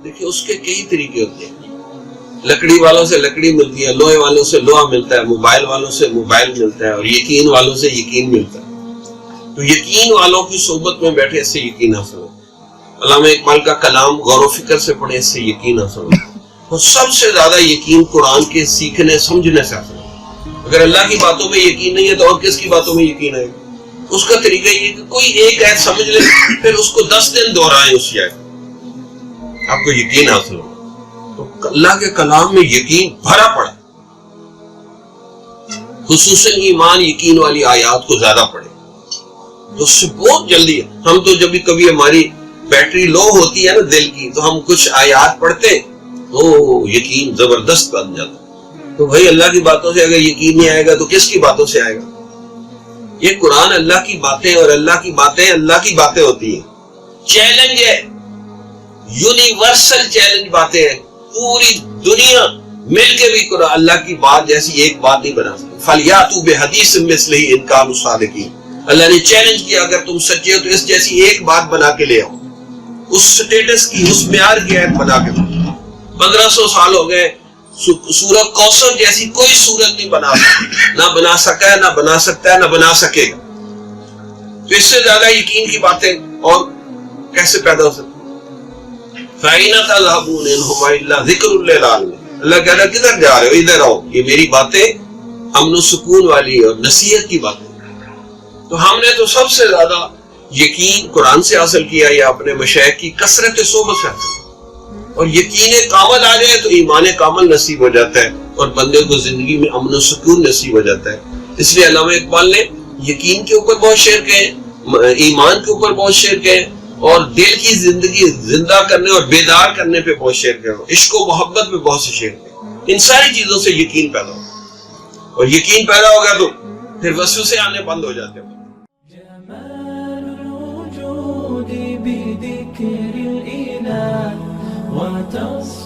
دیکھیے اس کے کئی طریقے ہوتے ہیں. لکڑی والوں سے لکڑی ملتی ہے، لوہے والوں سے لوہا ملتا ہے، موبائل والوں سے موبائل ملتا ہے، اور یقین والوں سے یقین ملتا ہے. تو یقین والوں کی صحبت میں بیٹھے اس سے یقین حاصل ہوتا ہے. علامہ اقبال کا کلام غور و فکر سے پڑھے اس سے یقین حاصل ہوتا ہے. اور سب سے زیادہ یقین قرآن کے سیکھنے سمجھنے سے حاصل ہوتا ہے. اگر اللہ کی باتوں میں یقین نہیں ہے تو اور کس کی باتوں میں یقین ہے؟ اس کا طریقہ یہ کہ کوئی ایک آیت سمجھ لے پھر اس کو 10 دن دہرائیں اسی آیت آپ کو یقین حاصل ہوگا. تو اللہ کے کلام میں یقین بھرا پڑا، خصوصاً ایمان یقین والی آیات کو زیادہ پڑھے تو اس سے بہت جلدی. ہم تو جب بھی کبھی ہماری بیٹری لو ہوتی ہے نا دل کی، تو ہم کچھ آیات پڑھتے تو یقین زبردست بن جاتا. تو بھائی اللہ کی باتوں سے اگر یقین نہیں آئے گا تو کس کی باتوں سے آئے گا؟ یہ قرآن اللہ کی باتیں، اور اللہ کی باتیں ہوتی ہیں. چیلنج ہے، یونیورسل چیلنج باتیں ہیں. پوری دنیا مل کے بھی قرآن اللہ کی بات جیسی ایک بات نہیں بنا سکتی. فَلْيَأْتُوا بِحَدِيثٍ مِثْلِهِ إِن كَانُوا صَادِقِينَ. اللہ نے چیلنج کیا اگر تم سچے ہو تو اس جیسی ایک بات بنا کے لے آؤ، اس سٹیٹس کی، اس معیار کی ایک بنا کے دو. 1500 سال ہو گئے، سورہ کوثر جیسی کوئی سورت نہیں بنا سکتا، نہ بنا سکا ہے، نہ بنا سکتا ہے، نہ بنا سکے گا. تو اس سے زیادہ یقین کی باتیں اور کیسے پیدا ہو سکتی؟ فَأَيْنَ تَذْهَبُونَ إِنْ هُوَ إِلَّا ذِكْرٌ لِّلْعَالَمِينَ. اللہ کہہ رہا ہے کدھر جا رہے ہو؟ ادھر آؤ، یہ میری باتیں امن و سکون والی اور نصیحت کی باتیں. تو ہم نے تو سب سے زیادہ یقین قرآن سے حاصل کیا یا اپنے مشائخ کی کثرت صحبت سے حاصل. اور یقین کامل آ جائے تو ایمان کامل نصیب ہو جاتا ہے اور بندے کو زندگی میں امن و سکون نصیب ہو جاتا ہے. اس لیے علامہ اقبال نے یقین کے اوپر بہت شعر کہے، ایمان کے اوپر بہت شعر کہے، اور دل کی زندگی زندہ کرنے اور بیدار کرنے پہ بہت شعر کہے، عشق و محبت پہ بہت سے شعر کہے. ان ساری چیزوں سے یقین پیدا ہو، اور یقین پیدا ہو گیا تو پھر وسوسے آنے بند ہو جاتے ہیں. جمال الوجود بذكر الإله وتصف